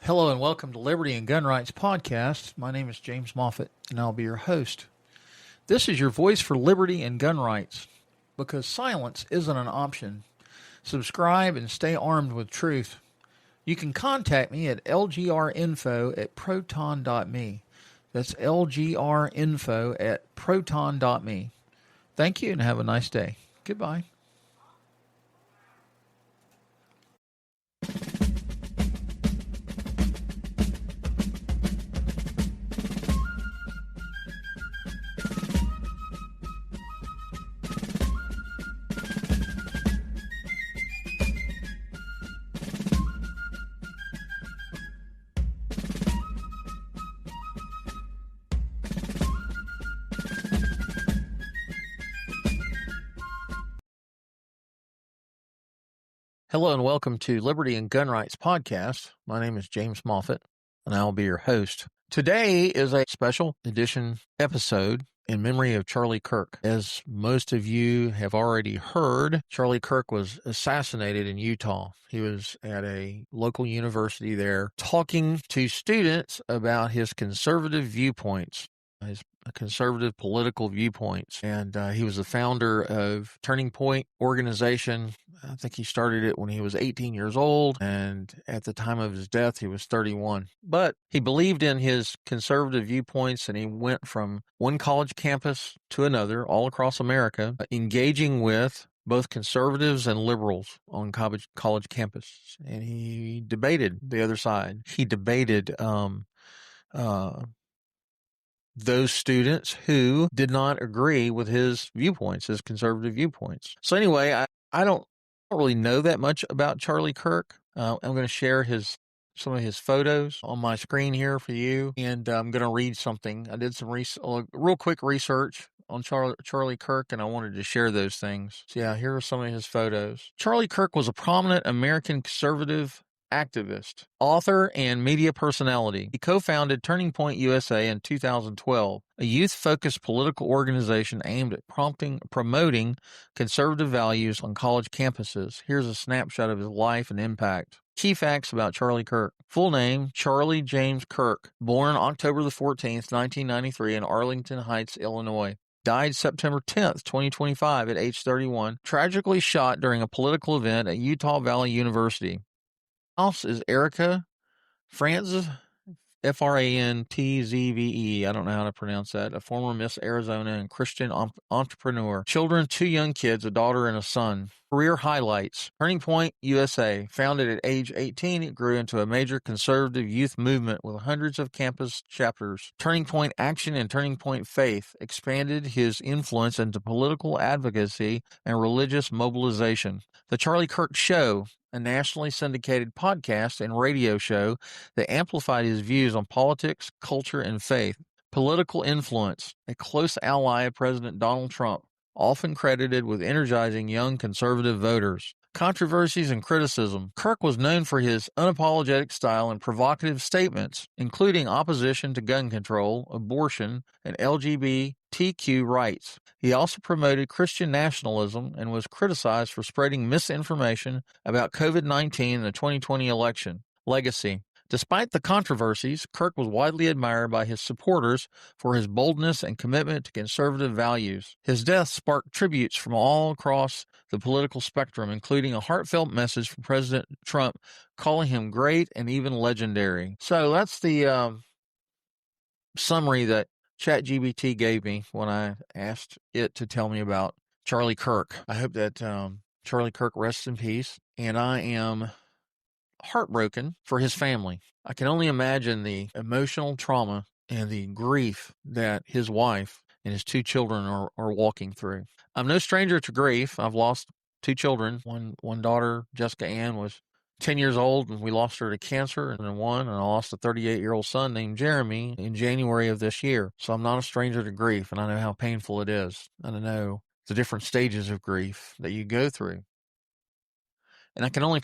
Hello and welcome to Liberty and Gun Rights Podcast. My name is James Moffitt, and I'll be your host. This is your voice for liberty and gun rights, because silence isn't an option. Subscribe and stay armed with truth. You can contact me at lgrinfo@proton.me. That's lgrinfo@proton.me. Thank you and have a nice day. Goodbye. Hello and welcome to Liberty and Gun Rights Podcast. My name is James Moffitt, and I will be your host. Today is a special edition episode in memory of Charlie Kirk. As most of you have already heard, Charlie Kirk was assassinated in Utah. He was at a local university there talking to students about his conservative viewpoints, his conservative political viewpoints. And he was the founder of Turning Point organization. I think he started it when he was 18 years old, and at the time of his death, he was 31. But he believed in his conservative viewpoints, and he went from one college campus to another all across America, engaging with both conservatives and liberals on college campus. And he debated the other side. He debated those students who did not agree with his viewpoints, his conservative viewpoints. So anyway, I don't really know that much about Charlie Kirk. I'm going to share some of his photos on my screen here for you, and I'm going to read something. I did some real quick research on Charlie Kirk, and I wanted to share those things. So yeah, here are some of his photos. Charlie Kirk was a prominent American conservative activist, author, and media personality. He co-founded Turning Point USA in 2012, a youth-focused political organization aimed at promoting conservative values on college campuses. Here's a snapshot of his life and impact. Key facts about Charlie Kirk. Full name, Charlie James Kirk. Born October the 14th, 1993 in Arlington Heights, Illinois. Died September 10th, 2025 at age 31. Tragically shot during a political event at Utah Valley University. House is Erika Frantzve, Frantzve. I don't know how to pronounce that. A former Miss Arizona and Christian entrepreneur. Children, 2 young kids, a daughter and a son. Career highlights. Turning Point USA. Founded at age 18, it grew into a major conservative youth movement with hundreds of campus chapters. Turning Point Action and Turning Point Faith expanded his influence into political advocacy and religious mobilization. The Charlie Kirk Show, a nationally syndicated podcast and radio show that amplified his views on politics, culture, and faith. Political influence, a close ally of President Donald Trump, often credited with energizing young conservative voters. Controversies and criticism. Kirk was known for his unapologetic style and provocative statements, including opposition to gun control, abortion, and LGBTQ rights. He also promoted Christian nationalism and was criticized for spreading misinformation about COVID-19 in the 2020 election. Legacy. Despite the controversies, Kirk was widely admired by his supporters for his boldness and commitment to conservative values. His death sparked tributes from all across the political spectrum, including a heartfelt message from President Trump calling him great and even legendary. So that's the summary that ChatGPT gave me when I asked it to tell me about Charlie Kirk. I hope that Charlie Kirk rests in peace, and I am heartbroken for his family. I can only imagine the emotional trauma and the grief that his wife and his 2 children are walking through. I'm no stranger to grief. I've lost 2 children. One daughter, Jessica Ann, was 10 years old, and we lost her to cancer, and I lost a 38-year-old son named Jeremy in January of this year. So I'm not a stranger to grief, and I know how painful it is. And I know the different stages of grief that you go through. And I can only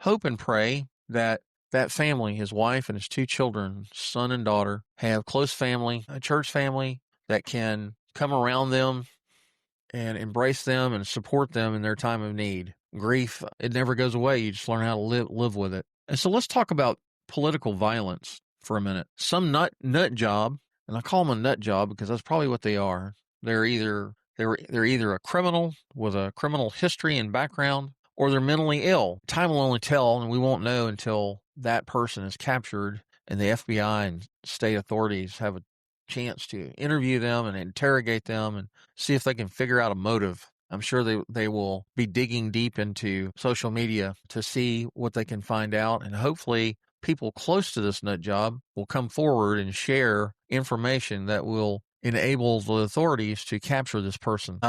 hope and pray that that family, his wife and his 2 children, son and daughter, have close family, a church family that can come around them and embrace them and support them in their time of need. Grief, it never goes away. You just learn how to live with it. And so let's talk about political violence for a minute. Some nut job, and I call them a nut job because that's probably what they are. They're either a criminal with a criminal history and background, or they're mentally ill. Time will only tell, and we won't know until that person is captured and the FBI and state authorities have a chance to interview them and interrogate them and see if they can figure out a motive. I'm sure they will be digging deep into social media to see what they can find out, and hopefully people close to this nut job will come forward and share information that will enable the authorities to capture this person.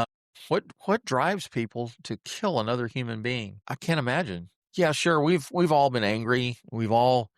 What drives people to kill another human being? I can't imagine. Yeah, sure, we've all been angry. We've all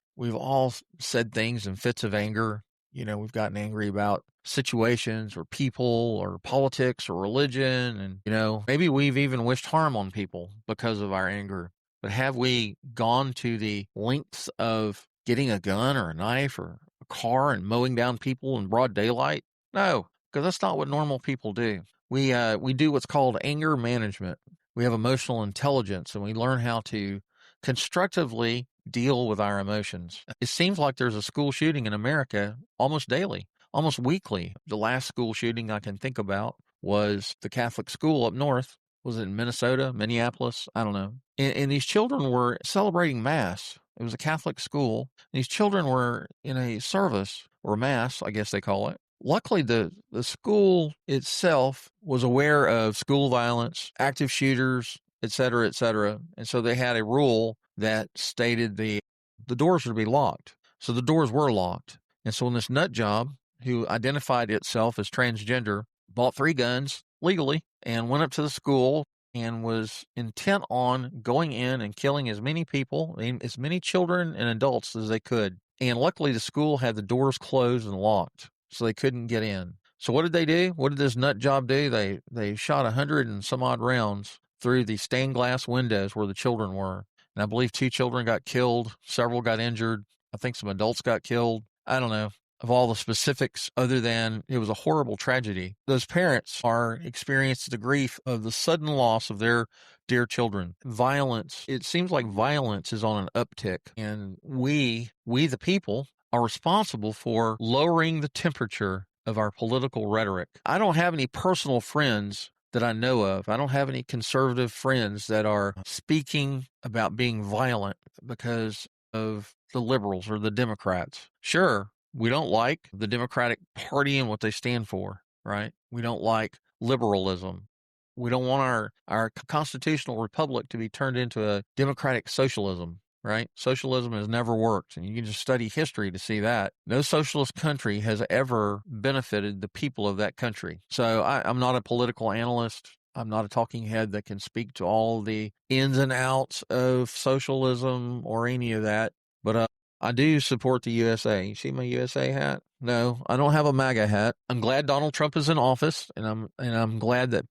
said things in fits of anger. We've gotten angry about situations or people or politics or religion, and maybe we've even wished harm on people because of our anger. But have we gone to the lengths of getting a gun or a knife or a car and mowing down people in broad daylight? No, because that's not what normal people do. We do what's called anger management. We have emotional intelligence, and we learn how to constructively deal with our emotions. It seems like there's a school shooting in America almost daily, almost weekly. The last school shooting I can think about was the Catholic school up north. Was it in Minnesota, Minneapolis? I don't know. And these children were celebrating Mass. It was a Catholic school. These children were in a service, or Mass, I guess they call it. Luckily, the school itself was aware of school violence, active shooters, et cetera, et cetera. And so they had a rule that stated the doors were to be locked. So the doors were locked. And so when this nut job, who identified itself as transgender, bought 3 guns legally and went up to the school and was intent on going in and killing as many people, as many children and adults as they could. And luckily, the school had the doors closed and locked, so they couldn't get in. So what did they do? What did this nut job do? They shot 100 and some odd rounds through the stained glass windows where the children were. And I believe 2 children got killed. Several got injured. I think some adults got killed. I don't know of all the specifics other than it was a horrible tragedy. Those parents are experiencing the grief of the sudden loss of their dear children. Violence, it seems like violence is on an uptick. And we the people, are responsible for lowering the temperature of our political rhetoric. I don't have any personal friends that I know of. I don't have any conservative friends that are speaking about being violent because of the liberals or the Democrats. Sure, we don't like the Democratic Party and what they stand for, right? We don't like liberalism. We don't want our constitutional republic to be turned into a democratic socialism, right? Socialism has never worked, and you can just study history to see that. No socialist country has ever benefited the people of that country. So I'm not a political analyst. I'm not a talking head that can speak to all the ins and outs of socialism or any of that. But I do support the USA. You see my USA hat? No, I don't have a MAGA hat. I'm glad Donald Trump is in office, and I'm glad that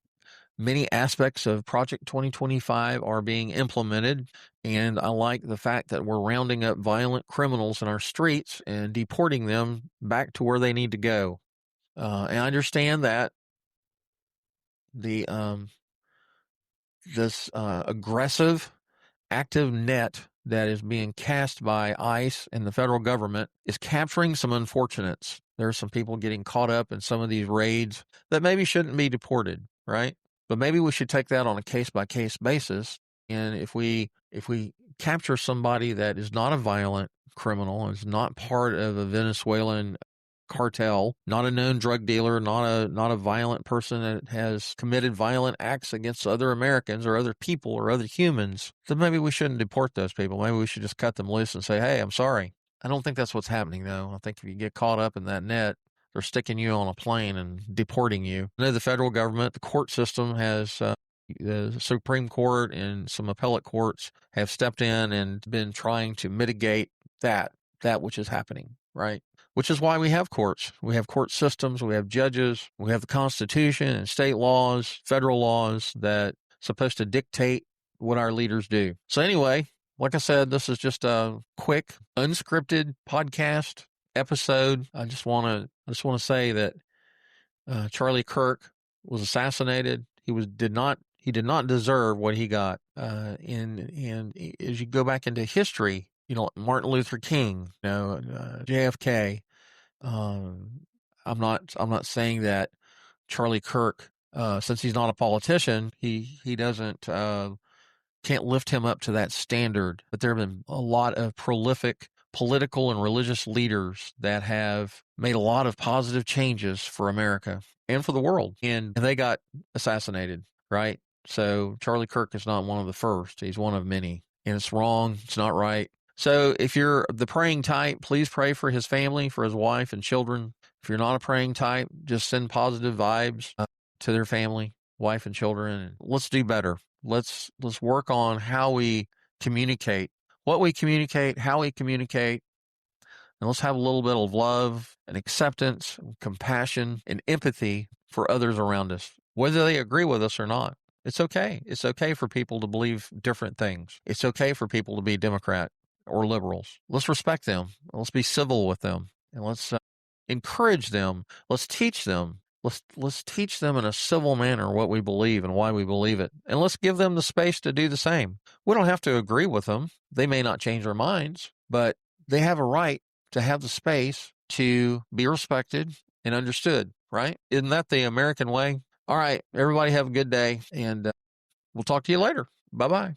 many aspects of Project 2025 are being implemented, and I like the fact that we're rounding up violent criminals in our streets and deporting them back to where they need to go. And I understand that the this aggressive, active net that is being cast by ICE and the federal government is capturing some unfortunates. There are some people getting caught up in some of these raids that maybe shouldn't be deported, right? But maybe we should take that on a case-by-case basis. And if we capture somebody that is not a violent criminal, is not part of a Venezuelan cartel, not a known drug dealer, not a violent person that has committed violent acts against other Americans or other people or other humans, then maybe we shouldn't deport those people. Maybe we should just cut them loose and say, hey, I'm sorry. I don't think that's what's happening, though. I think if you get caught up in that net, they're sticking you on a plane and deporting you. I know the federal government, the court system has, the Supreme Court and some appellate courts have stepped in and been trying to mitigate that which is happening, right? Which is why we have courts. We have court systems, we have judges, we have the Constitution and state laws, federal laws that supposed to dictate what our leaders do. So anyway, like I said, this is just a quick, unscripted podcast episode. I just want to say that Charlie Kirk was assassinated. He did not deserve what he got. And as you go back into history, Martin Luther King, JFK. I'm not saying that Charlie Kirk, since he's not a politician, he doesn't can't lift him up to that standard. But there have been a lot of prolific political and religious leaders that have made a lot of positive changes for America and for the world. And they got assassinated, right? So Charlie Kirk is not one of the first. He's one of many. And it's wrong. It's not right. So if you're the praying type, please pray for his family, for his wife and children. If you're not a praying type, just send positive vibes to their family, wife and children. And let's do better. Let's work on how we communicate, what we communicate, how we communicate, and let's have a little bit of love and acceptance and compassion and empathy for others around us, whether they agree with us or not. It's okay. It's okay for people to believe different things. It's okay for people to be Democrat or liberals. Let's respect them. Let's be civil with them, and let's encourage them. Let's teach them. Let's teach them in a civil manner what we believe and why we believe it. And let's give them the space to do the same. We don't have to agree with them. They may not change their minds, but they have a right to have the space to be respected and understood, right? Isn't that the American way? All right, everybody have a good day, and we'll talk to you later. Bye-bye.